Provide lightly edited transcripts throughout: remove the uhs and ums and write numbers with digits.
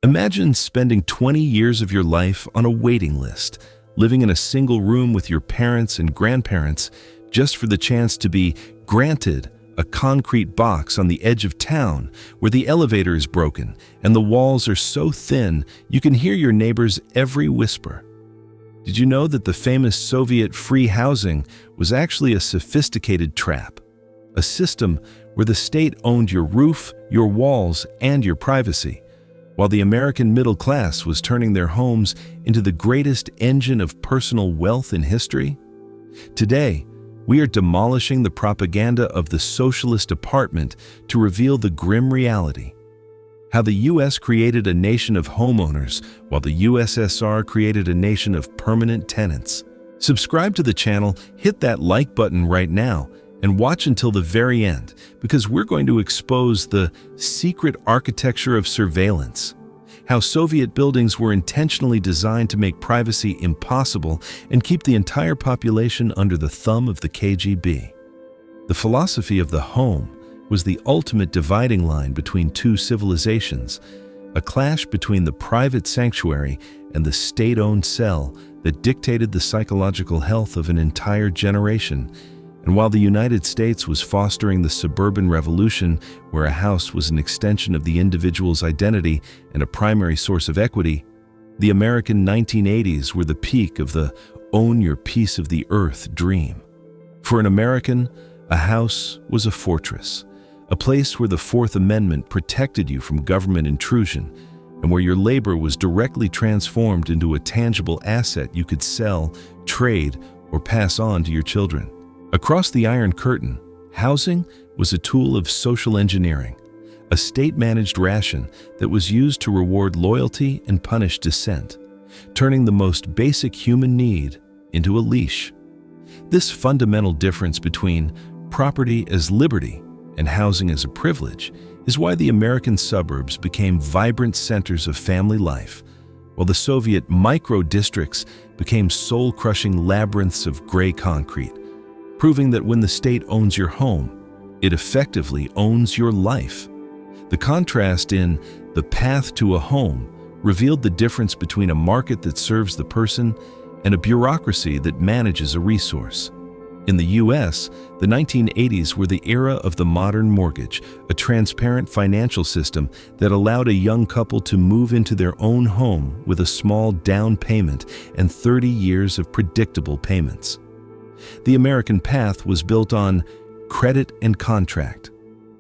Imagine spending 20 years of your life on a waiting list, living in a single room with your parents and grandparents just for the chance to be granted a concrete box on the edge of town where the elevator is broken and the walls are so thin you can hear your neighbor's every whisper. Did you know that the famous Soviet free housing was actually a sophisticated trap? A system where the state owned your roof, your walls, and your privacy, while the American middle class was turning their homes into the greatest engine of personal wealth in history? Today, we are demolishing the propaganda of the socialist apartment to reveal the grim reality. How the U.S. created a nation of homeowners while the USSR created a nation of permanent tenants. Subscribe to the channel, hit that like button right now, and watch until the very end, because we're going to expose the secret architecture of surveillance, how Soviet buildings were intentionally designed to make privacy impossible and keep the entire population under the thumb of the KGB. The philosophy of the home was the ultimate dividing line between two civilizations, a clash between the private sanctuary and the state-owned cell that dictated the psychological health of an entire generation. And while the United States was fostering the suburban revolution, where a house was an extension of the individual's identity and a primary source of equity, the American 1980s were the peak of the own your piece of the earth dream. For an American, a house was a fortress, a place where the Fourth Amendment protected you from government intrusion, and where your labor was directly transformed into a tangible asset you could sell, trade, or pass on to your children. Across the Iron Curtain, housing was a tool of social engineering, a state-managed ration that was used to reward loyalty and punish dissent, turning the most basic human need into a leash. This fundamental difference between property as liberty and housing as a privilege is why the American suburbs became vibrant centers of family life, while the Soviet micro-districts became soul-crushing labyrinths of gray concrete, proving that when the state owns your home, it effectively owns your life. The contrast in The Path to a Home revealed the difference between a market that serves the person and a bureaucracy that manages a resource. In the U.S., the 1980s were the era of the modern mortgage, a transparent financial system that allowed a young couple to move into their own home with a small down payment and 30 years of predictable payments. The American path was built on credit and contract.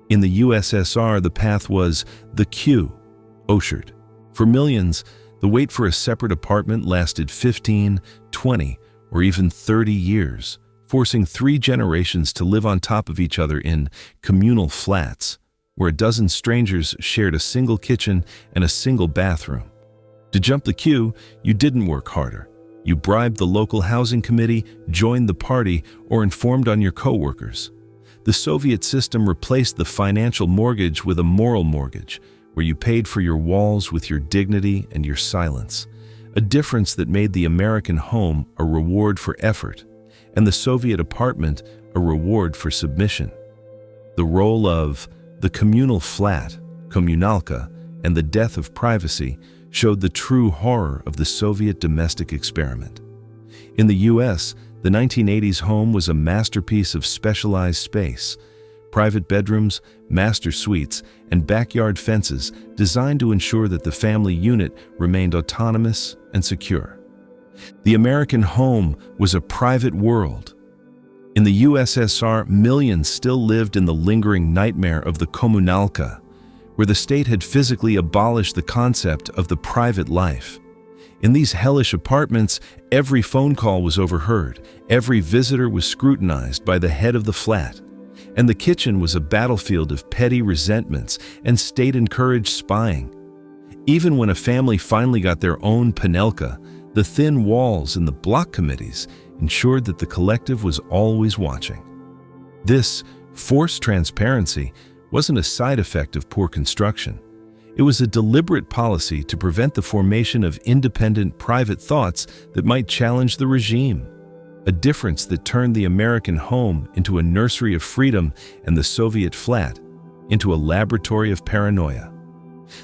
In the USSR, the path was the queue, Ussr. For millions, the wait for a separate apartment lasted 15, 20, or even 30 years, forcing 3 generations to live on top of each other in communal flats, where a dozen strangers shared a single kitchen and a single bathroom. To jump the queue, you didn't work harder. You bribed the local housing committee, joined the party, or informed on your coworkers. The Soviet system replaced the financial mortgage with a moral mortgage, where you paid for your walls with your dignity and your silence, a difference that made the American home a reward for effort, and the Soviet apartment a reward for submission. The role of the communal flat, Communalka, and the death of privacy showed the true horror of the Soviet domestic experiment. In the U.S., the 1980s home was a masterpiece of specialized space, private bedrooms, master suites, and backyard fences designed to ensure that the family unit remained autonomous and secure. The American home was a private world. In the USSR, millions still lived in the lingering nightmare of the Communalka, where the state had physically abolished the concept of the private life. In these hellish apartments, every phone call was overheard, every visitor was scrutinized by the head of the flat, and the kitchen was a battlefield of petty resentments and state-encouraged spying. Even when a family finally got their own Panelka, the thin walls and the block committees ensured that the collective was always watching. This forced transparency wasn't a side effect of poor construction. It was a deliberate policy to prevent the formation of independent private thoughts that might challenge the regime, a difference that turned the American home into a nursery of freedom and the Soviet flat into a laboratory of paranoia.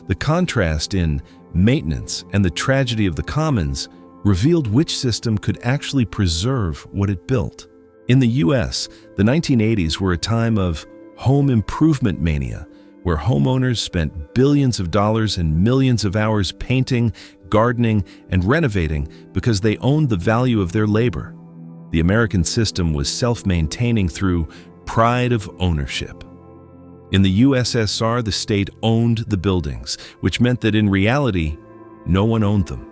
The contrast in maintenance, and the tragedy of the commons revealed which system could actually preserve what it built. In the US, the 1980s were a time of home improvement mania, where homeowners spent billions of dollars and millions of hours painting, gardening, and renovating because they owned the value of their labor. The American system was self-maintaining through pride of ownership. In the USSR, the state owned the buildings, which meant that in reality, no one owned them.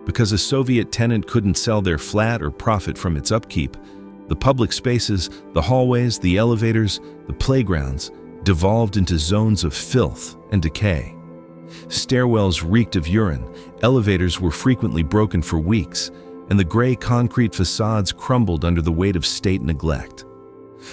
Because a Soviet tenant couldn't sell their flat or profit from its upkeep, the public spaces, the hallways, the elevators, the playgrounds, devolved into zones of filth and decay. Stairwells reeked of urine, elevators were frequently broken for weeks, and the gray concrete facades crumbled under the weight of state neglect.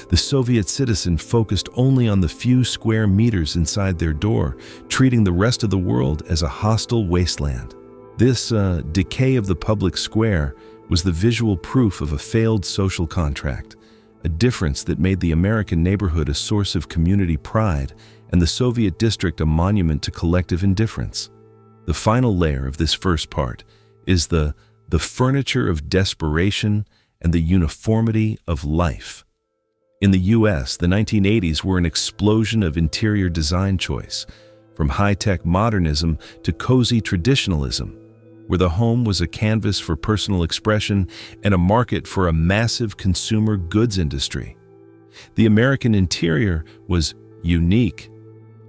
The Soviet citizen focused only on the few square meters inside their door, treating the rest of the world as a hostile wasteland. This decay of the public square was the visual proof of a failed social contract, a difference that made the American neighborhood a source of community pride and the Soviet district a monument to collective indifference. The final layer of this first part is the furniture of desperation and the uniformity of life. In the US, the 1980s were an explosion of interior design choice, from high-tech modernism to cozy traditionalism, where the home was a canvas for personal expression and a market for a massive consumer goods industry. The American interior was unique.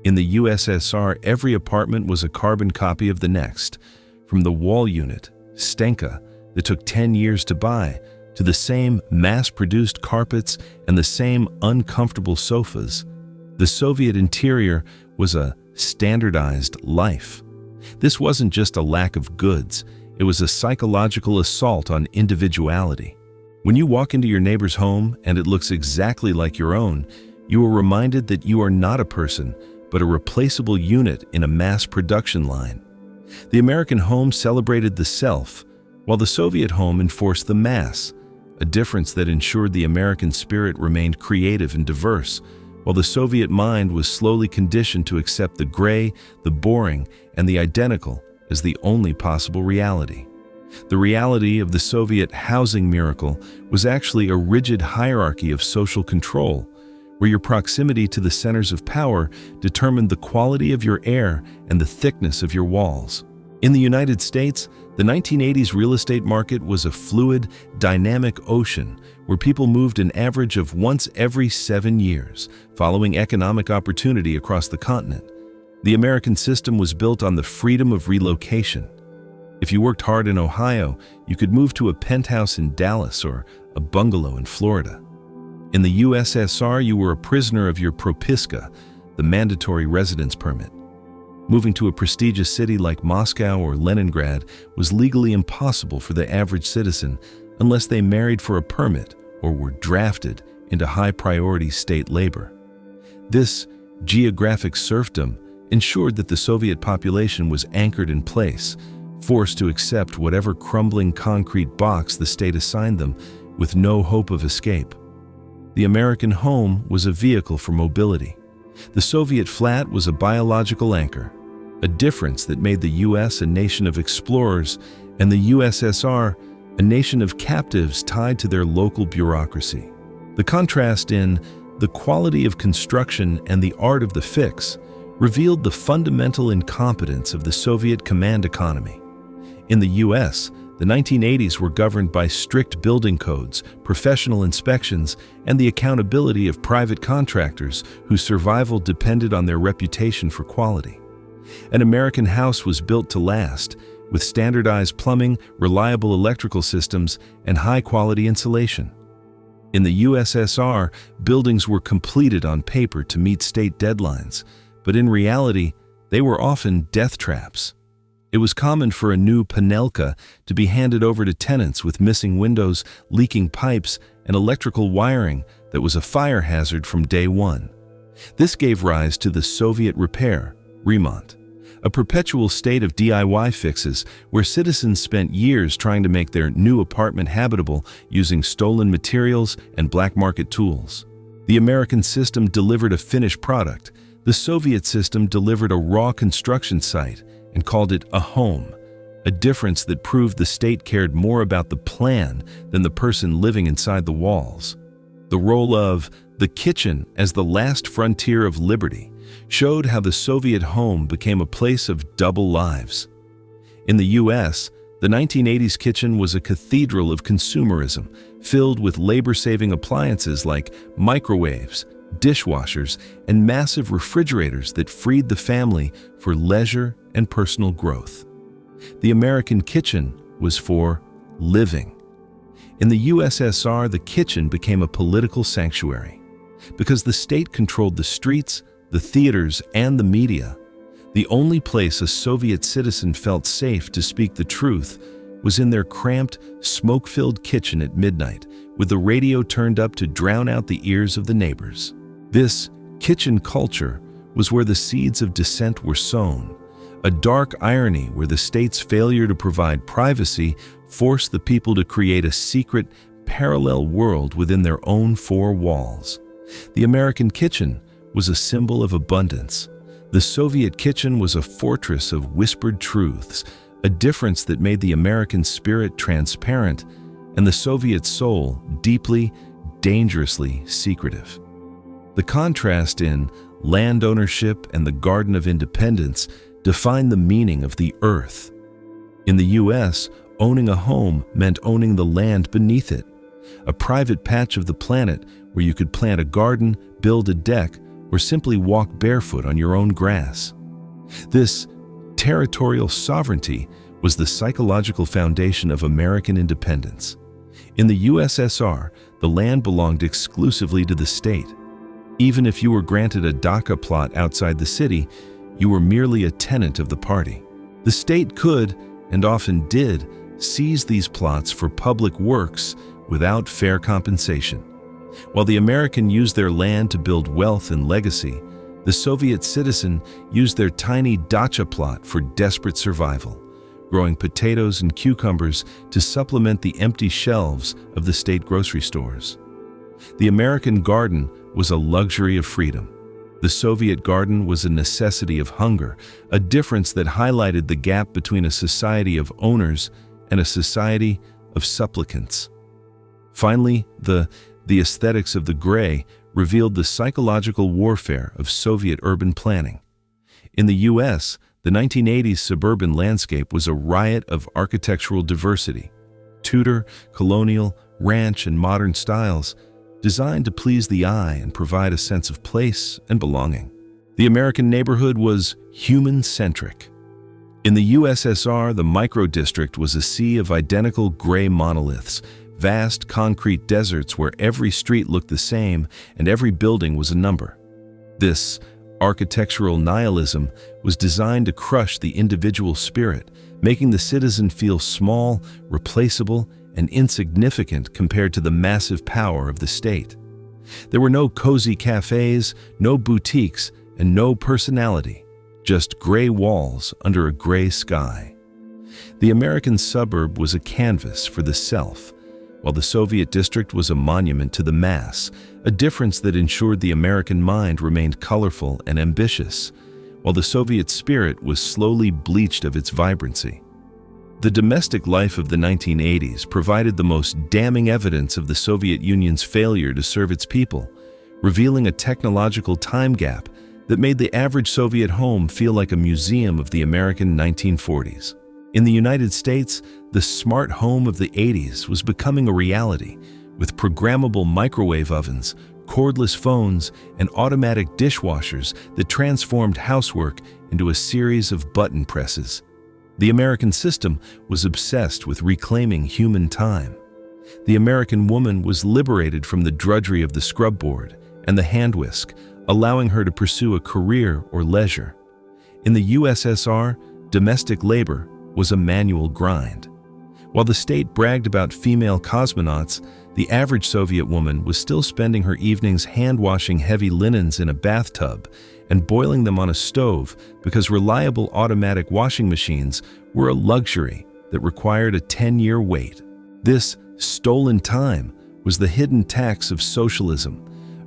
In the USSR, every apartment was a carbon copy of the next, from the wall unit, Stenka, that took 10 years to buy, to the same mass-produced carpets and the same uncomfortable sofas. The Soviet interior was a standardized life. This wasn't just a lack of goods, it was a psychological assault on individuality. When you walk into your neighbor's home and it looks exactly like your own, you are reminded that you are not a person, but a replaceable unit in a mass production line. The American home celebrated the self, while the Soviet home enforced the mass, a difference that ensured the American spirit remained creative and diverse, while the Soviet mind was slowly conditioned to accept the gray, the boring, and the identical as the only possible reality. The reality of the Soviet housing miracle was actually a rigid hierarchy of social control, where your proximity to the centers of power determined the quality of your air and the thickness of your walls. In the United States, the 1980s real estate market was a fluid, dynamic ocean where people moved an average of once every 7 years, following economic opportunity across the continent. The American system was built on the freedom of relocation. If you worked hard in Ohio, you could move to a penthouse in Dallas or a bungalow in Florida. In the USSR, you were a prisoner of your propiska, the mandatory residence permit. Moving to a prestigious city like Moscow or Leningrad was legally impossible for the average citizen unless they married for a permit or were drafted into high-priority state labor. This geographic serfdom ensured that the Soviet population was anchored in place, forced to accept whatever crumbling concrete box the state assigned them, with no hope of escape. The American home was a vehicle for mobility. The Soviet flat was a biological anchor, a difference that made the US a nation of explorers and the USSR a nation of captives tied to their local bureaucracy. The contrast in the quality of construction and the art of the fix revealed the fundamental incompetence of the Soviet command economy. In the US, the 1980s were governed by strict building codes, professional inspections, and the accountability of private contractors whose survival depended on their reputation for quality. An American house was built to last, with standardized plumbing, reliable electrical systems, and high-quality insulation. In the USSR, buildings were completed on paper to meet state deadlines, but in reality, they were often death traps. It was common for a new Panelka to be handed over to tenants with missing windows, leaking pipes, and electrical wiring that was a fire hazard from day one. This gave rise to the Soviet repair, remont, a perpetual state of DIY fixes where citizens spent years trying to make their new apartment habitable using stolen materials and black market tools. The American system delivered a finished product. The Soviet system delivered a raw construction site, and called it a home, a difference that proved the state cared more about the plan than the person living inside the walls. The role of the kitchen as the last frontier of liberty showed how the Soviet home became a place of double lives. In the U.S., the 1980s kitchen was a cathedral of consumerism, filled with labor-saving appliances like microwaves, dishwashers, and massive refrigerators that freed the family for leisure and personal growth. The American kitchen was for living. In the USSR, the kitchen became a political sanctuary. Because the state controlled the streets, the theaters, and the media, the only place a Soviet citizen felt safe to speak the truth was in their cramped, smoke-filled kitchen at midnight, with the radio turned up to drown out the ears of the neighbors. This kitchen culture was where the seeds of dissent were sown, a dark irony where the state's failure to provide privacy forced the people to create a secret, parallel world within their own four walls. The American kitchen was a symbol of abundance. The Soviet kitchen was a fortress of whispered truths, a difference that made the American spirit transparent and the Soviet soul deeply, dangerously secretive. The contrast in land ownership and the Garden of Independence define the meaning of the earth. In the U.S., owning a home meant owning the land beneath it, a private patch of the planet where you could plant a garden, build a deck, or simply walk barefoot on your own grass. This territorial sovereignty was the psychological foundation of American independence. In the USSR, the land belonged exclusively to the state. Even if you were granted a dacha plot outside the city, you were merely a tenant of the party. The state could, and often did, seize these plots for public works without fair compensation. While the American used their land to build wealth and legacy, the Soviet citizen used their tiny dacha plot for desperate survival, growing potatoes and cucumbers to supplement the empty shelves of the state grocery stores. The American garden was a luxury of freedom. The Soviet garden was a necessity of hunger, a difference that highlighted the gap between a society of owners and a society of supplicants. Finally, the aesthetics of the gray revealed the psychological warfare of Soviet urban planning. In the U.S., the 1980s suburban landscape was a riot of architectural diversity. Tudor, colonial, ranch, and modern styles designed to please the eye and provide a sense of place and belonging. The American neighborhood was human-centric. In the USSR, the micro-district was a sea of identical gray monoliths, vast concrete deserts where every street looked the same and every building was a number. This architectural nihilism was designed to crush the individual spirit, making the citizen feel small, replaceable, and insignificant compared to the massive power of the state. There were no cozy cafes, no boutiques, and no personality, just gray walls under a gray sky. The American suburb was a canvas for the self, while the Soviet district was a monument to the mass, a difference that ensured the American mind remained colorful and ambitious, while the Soviet spirit was slowly bleached of its vibrancy. The domestic life of the 1980s provided the most damning evidence of the Soviet Union's failure to serve its people, revealing a technological time gap that made the average Soviet home feel like a museum of the American 1940s. In the United States, the smart home of the 80s was becoming a reality, with programmable microwave ovens, cordless phones, and automatic dishwashers that transformed housework into a series of button presses. The American system was obsessed with reclaiming human time. The American woman was liberated from the drudgery of the scrub board and the hand whisk, allowing her to pursue a career or leisure. In the USSR, domestic labor was a manual grind. While the state bragged about female cosmonauts, the average Soviet woman was still spending her evenings hand-washing heavy linens in a bathtub and boiling them on a stove because reliable automatic washing machines were a luxury that required a 10-year wait. This stolen time was the hidden tax of socialism,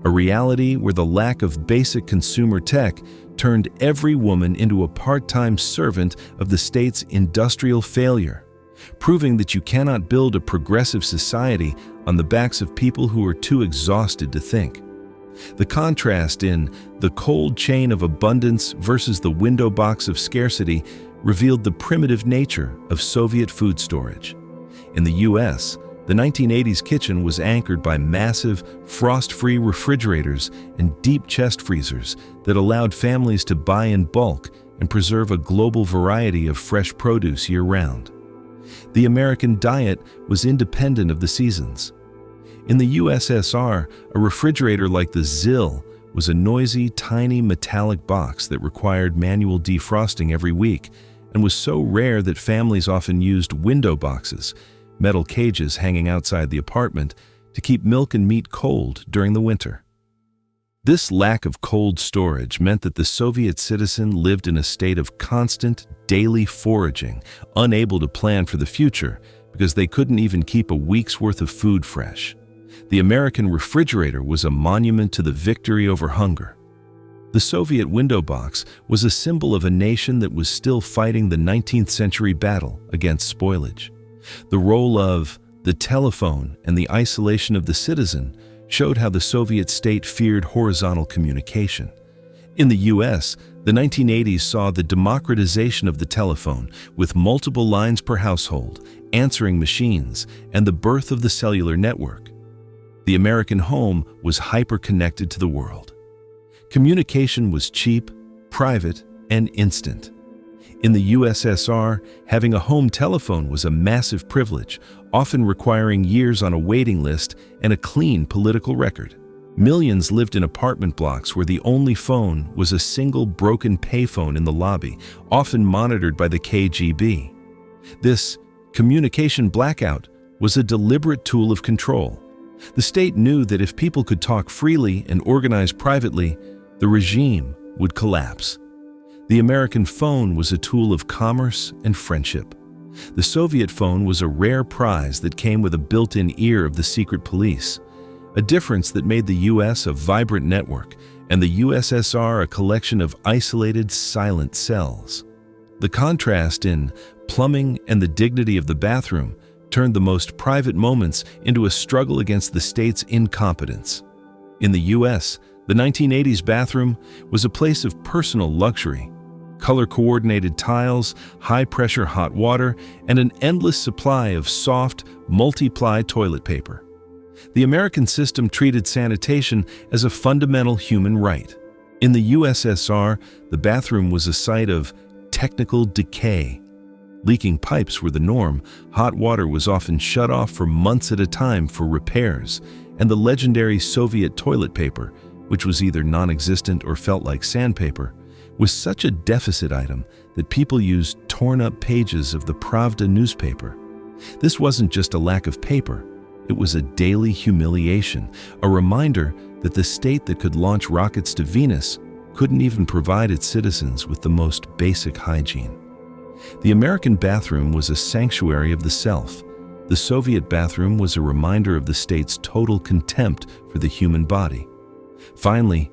a reality where the lack of basic consumer tech turned every woman into a part-time servant of the state's industrial failure, proving that you cannot build a progressive society on the backs of people who are too exhausted to think. The contrast in the cold chain of abundance versus the window box of scarcity revealed the primitive nature of Soviet food storage. In the US, the 1980s kitchen was anchored by massive, frost-free refrigerators and deep chest freezers that allowed families to buy in bulk and preserve a global variety of fresh produce year-round. The American diet was independent of the seasons. In the USSR, a refrigerator like the ZIL was a noisy, tiny metallic box that required manual defrosting every week and was so rare that families often used window boxes, metal cages hanging outside the apartment, to keep milk and meat cold during the winter. This lack of cold storage meant that the Soviet citizen lived in a state of constant, daily foraging, unable to plan for the future because they couldn't even keep a week's worth of food fresh. The American refrigerator was a monument to the victory over hunger. The Soviet window box was a symbol of a nation that was still fighting the 19th century battle against spoilage. The role of the telephone and the isolation of the citizen showed how the Soviet state feared horizontal communication. In the US, the 1980s saw the democratization of the telephone with multiple lines per household, answering machines, and the birth of the cellular network. The American home was hyper-connected to the world. Communication was cheap, private, and instant. In the USSR, having a home telephone was a massive privilege, often requiring years on a waiting list and a clean political record. Millions lived in apartment blocks where the only phone was a single broken payphone in the lobby, often monitored by the KGB. This communication blackout was a deliberate tool of control. The state knew that if people could talk freely and organize privately, the regime would collapse. The American phone was a tool of commerce and friendship. The Soviet phone was a rare prize that came with a built-in ear of the secret police, a difference that made the US a vibrant network and the USSR a collection of isolated, silent cells. The contrast in plumbing and the dignity of the bathroom turned the most private moments into a struggle against the state's incompetence. In the US, the 1980s bathroom was a place of personal luxury. Color-coordinated tiles, high-pressure hot water, and an endless supply of soft, multi-ply toilet paper. The American system treated sanitation as a fundamental human right. In the USSR, the bathroom was a site of technical decay. Leaking pipes were the norm, hot water was often shut off for months at a time for repairs, and the legendary Soviet toilet paper, which was either non-existent or felt like sandpaper, was such a deficit item that people used torn-up pages of the Pravda newspaper. This wasn't just a lack of paper, it was a daily humiliation, a reminder that the state that could launch rockets to Venus couldn't even provide its citizens with the most basic hygiene. The American bathroom was a sanctuary of the self. The Soviet bathroom was a reminder of the state's total contempt for the human body. Finally,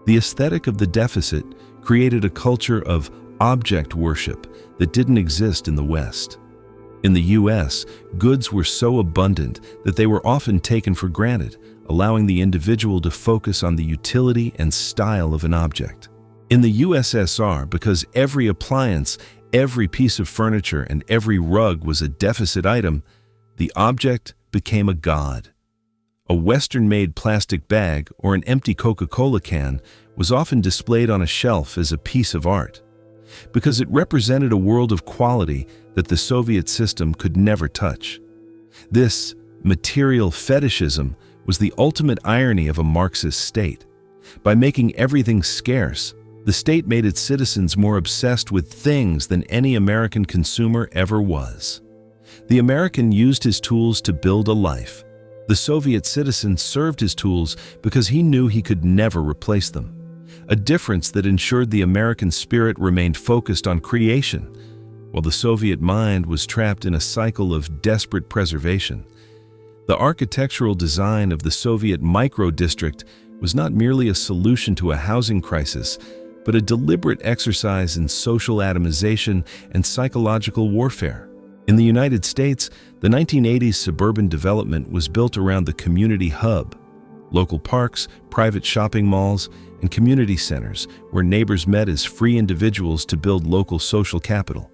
the aesthetic of the deficit created a culture of object worship that didn't exist in the West. In the US, goods were so abundant that they were often taken for granted, allowing the individual to focus on the utility and style of an object. In the USSR, because every appliance, every piece of furniture, and every rug was a deficit item, the object became a god. A Western-made plastic bag or an empty Coca-Cola can was often displayed on a shelf as a piece of art, because it represented a world of quality that the Soviet system could never touch. This material fetishism was the ultimate irony of a Marxist state. By making everything scarce, the state made its citizens more obsessed with things than any American consumer ever was. The American used his tools to build a life. The Soviet citizen served his tools because he knew he could never replace them. A difference that ensured the American spirit remained focused on creation, while the Soviet mind was trapped in a cycle of desperate preservation. The architectural design of the Soviet micro-district was not merely a solution to a housing crisis, but a deliberate exercise in social atomization and psychological warfare. In the United States, the 1980s suburban development was built around the community hub, local parks, private shopping malls, and community centers where neighbors met as free individuals to build local social capital.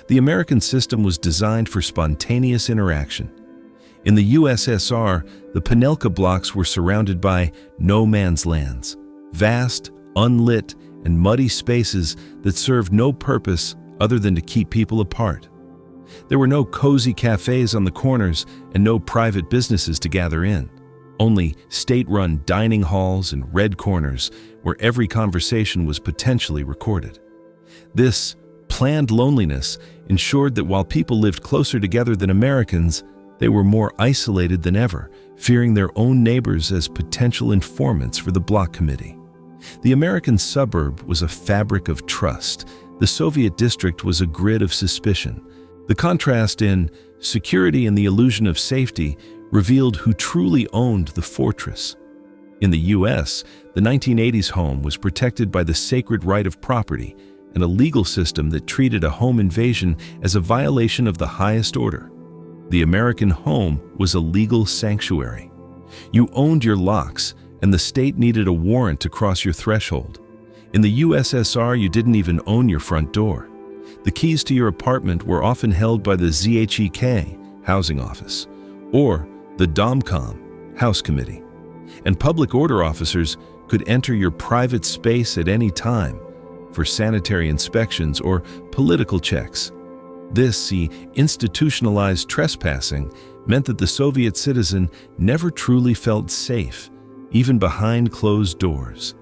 The American system was designed for spontaneous interaction. In the USSR, the Panelka blocks were surrounded by no man's lands, vast, unlit, and muddy spaces that served no purpose other than to keep people apart. There were no cozy cafes on the corners and no private businesses to gather in, only state-run dining halls and red corners where every conversation was potentially recorded. This planned loneliness ensured that while people lived closer together than Americans, they were more isolated than ever, fearing their own neighbors as potential informants for the block committee. The American suburb was a fabric of trust. The Soviet district was a grid of suspicion. The contrast in security and the illusion of safety revealed who truly owned the fortress. In the U.S., the 1980s home was protected by the sacred right of property and a legal system that treated a home invasion as a violation of the highest order. The American home was a legal sanctuary. You owned your locks, and the state needed a warrant to cross your threshold. In the USSR, you didn't even own your front door. The keys to your apartment were often held by the ZHEK, housing office, or the Domcom, house committee. And public order officers could enter your private space at any time for sanitary inspections or political checks. This institutionalized trespassing meant that the Soviet citizen never truly felt safe, even behind closed doors.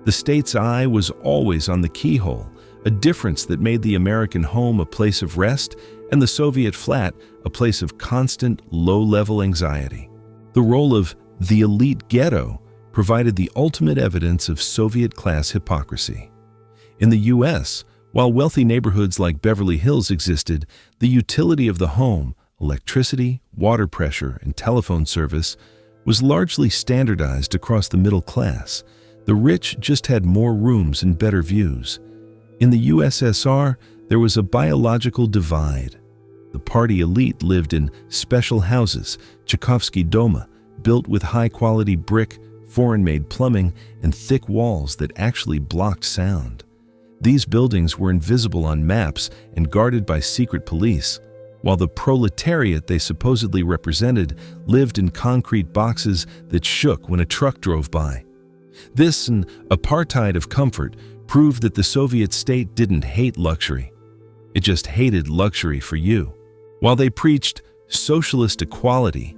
The state's eye was always on the keyhole, a difference that made the American home a place of rest and the Soviet flat a place of constant, low-level anxiety. The role of the elite ghetto provided the ultimate evidence of Soviet-class hypocrisy. In the U.S., while wealthy neighborhoods like Beverly Hills existed, the utility of the home, electricity, water pressure, and telephone service, was largely standardized across the middle class. The rich just had more rooms and better views. In the USSR, there was a biological divide. The party elite lived in special houses, Tchaikovsky Doma, built with high-quality brick, foreign-made plumbing, and thick walls that actually blocked sound. These buildings were invisible on maps and guarded by secret police, while the proletariat they supposedly represented lived in concrete boxes that shook when a truck drove by. This and apartheid of comfort proved that the Soviet state didn't hate luxury. It just hated luxury for you. While they preached socialist equality,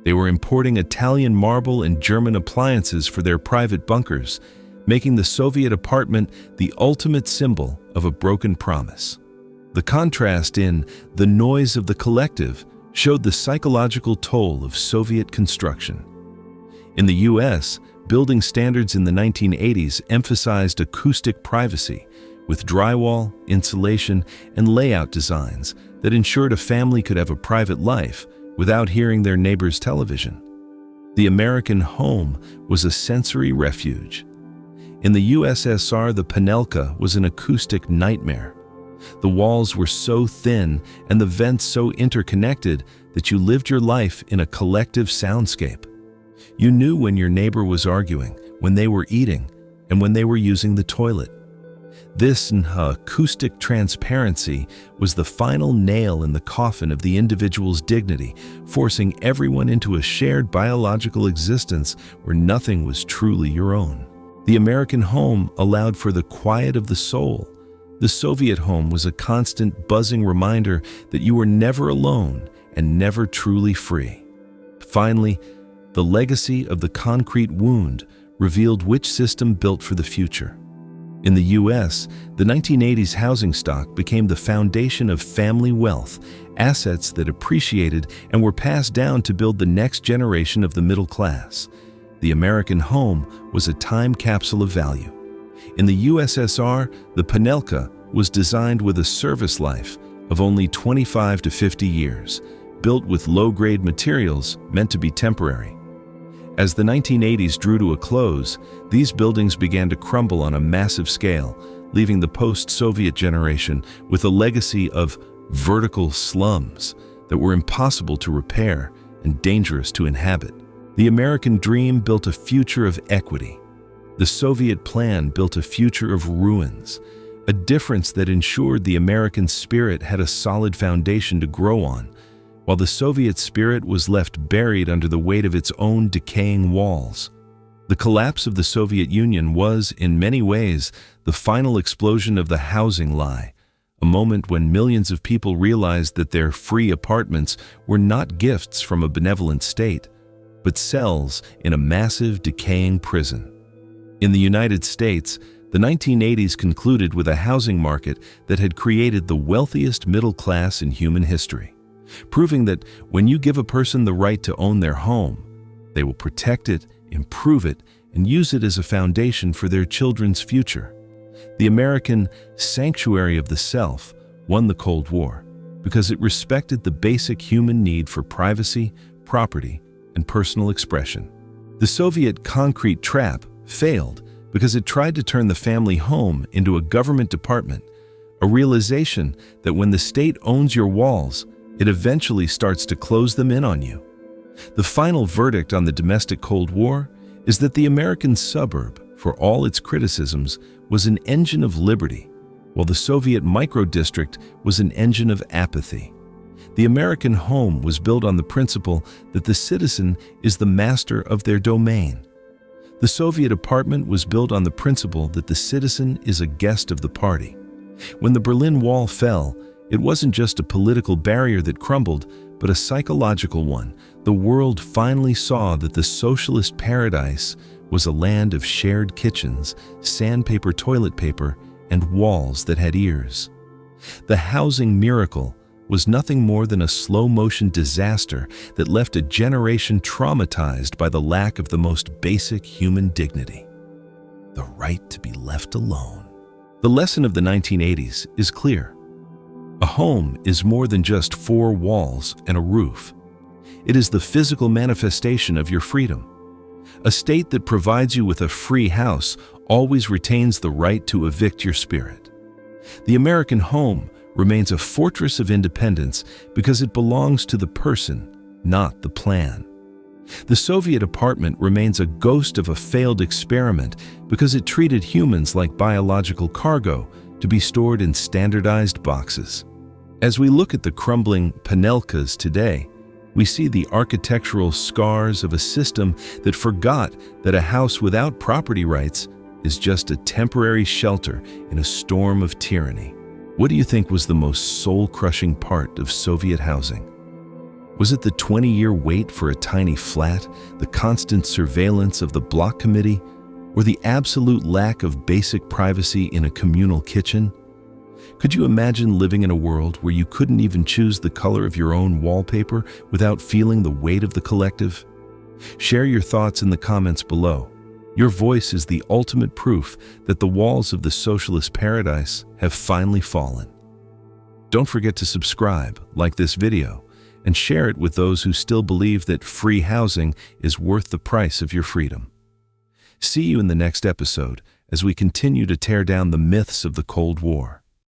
they were importing Italian marble and German appliances for their private bunkers, making the Soviet apartment the ultimate symbol of a broken promise. The contrast in The Noise of the Collective showed the psychological toll of Soviet construction. In the U.S., building standards in the 1980s emphasized acoustic privacy, with drywall, insulation, and layout designs that ensured a family could have a private life without hearing their neighbor's television. The American home was a sensory refuge. In the USSR, the Panelka was an acoustic nightmare. The walls were so thin and the vents so interconnected that you lived your life in a collective soundscape. You knew when your neighbor was arguing, when they were eating, and when they were using the toilet. This acoustic transparency was the final nail in the coffin of the individual's dignity, forcing everyone into a shared biological existence where nothing was truly your own. The American home allowed for the quiet of the soul. The Soviet home was a constant buzzing reminder that you were never alone and never truly free. Finally, the legacy of the concrete wound revealed which system built for the future. In the U.S., the 1980s housing stock became the foundation of family wealth, assets that appreciated and were passed down to build the next generation of the middle class. The American home was a time capsule of value. In the USSR, the Panelka was designed with a service life of only 25 to 50 years, built with low-grade materials meant to be temporary. As the 1980s drew to a close, these buildings began to crumble on a massive scale, leaving the post-Soviet generation with a legacy of vertical slums that were impossible to repair and dangerous to inhabit. The American dream built a future of equity. The Soviet plan built a future of ruins, a difference that ensured the American spirit had a solid foundation to grow on, while the Soviet spirit was left buried under the weight of its own decaying walls. The collapse of the Soviet Union was, in many ways, the final explosion of the housing lie, a moment when millions of people realized that their free apartments were not gifts from a benevolent state, but cells in a massive, decaying prison. In the United States, the 1980s concluded with a housing market that had created the wealthiest middle class in human history, proving that when you give a person the right to own their home, they will protect it, improve it, and use it as a foundation for their children's future. The American sanctuary of the self won the Cold War because it respected the basic human need for privacy, property, and personal expression. The Soviet concrete trap failed because it tried to turn the family home into a government department, a realization that when the state owns your walls, it eventually starts to close them in on you. The final verdict on the domestic Cold War is that the American suburb, for all its criticisms, was an engine of liberty, while the Soviet micro-district was an engine of apathy. The American home was built on the principle that the citizen is the master of their domain. The Soviet apartment was built on the principle that the citizen is a guest of the party. When the Berlin Wall fell, it wasn't just a political barrier that crumbled, but a psychological one. The world finally saw that the socialist paradise was a land of shared kitchens, sandpaper toilet paper, and walls that had ears. The housing miracle was nothing more than a slow-motion disaster that left a generation traumatized by the lack of the most basic human dignity: the right to be left alone. The lesson of the 1980s is clear. A home is more than just four walls and a roof. It is the physical manifestation of your freedom. A state that provides you with a free house always retains the right to evict your spirit. The American home remains a fortress of independence because it belongs to the person, not the plan. The Soviet apartment remains a ghost of a failed experiment because it treated humans like biological cargo to be stored in standardized boxes. As we look at the crumbling Panelkas today, we see the architectural scars of a system that forgot that a house without property rights is just a temporary shelter in a storm of tyranny. What do you think was the most soul-crushing part of Soviet housing? Was it the 20-year wait for a tiny flat, the constant surveillance of the block committee, or the absolute lack of basic privacy in a communal kitchen? Could you imagine living in a world where you couldn't even choose the color of your own wallpaper without feeling the weight of the collective? Share your thoughts in the comments below. Your voice is the ultimate proof that the walls of the socialist paradise have finally fallen. Don't forget to subscribe, like this video, and share it with those who still believe that free housing is worth the price of your freedom. See you in the next episode as we continue to tear down the myths of the Cold War.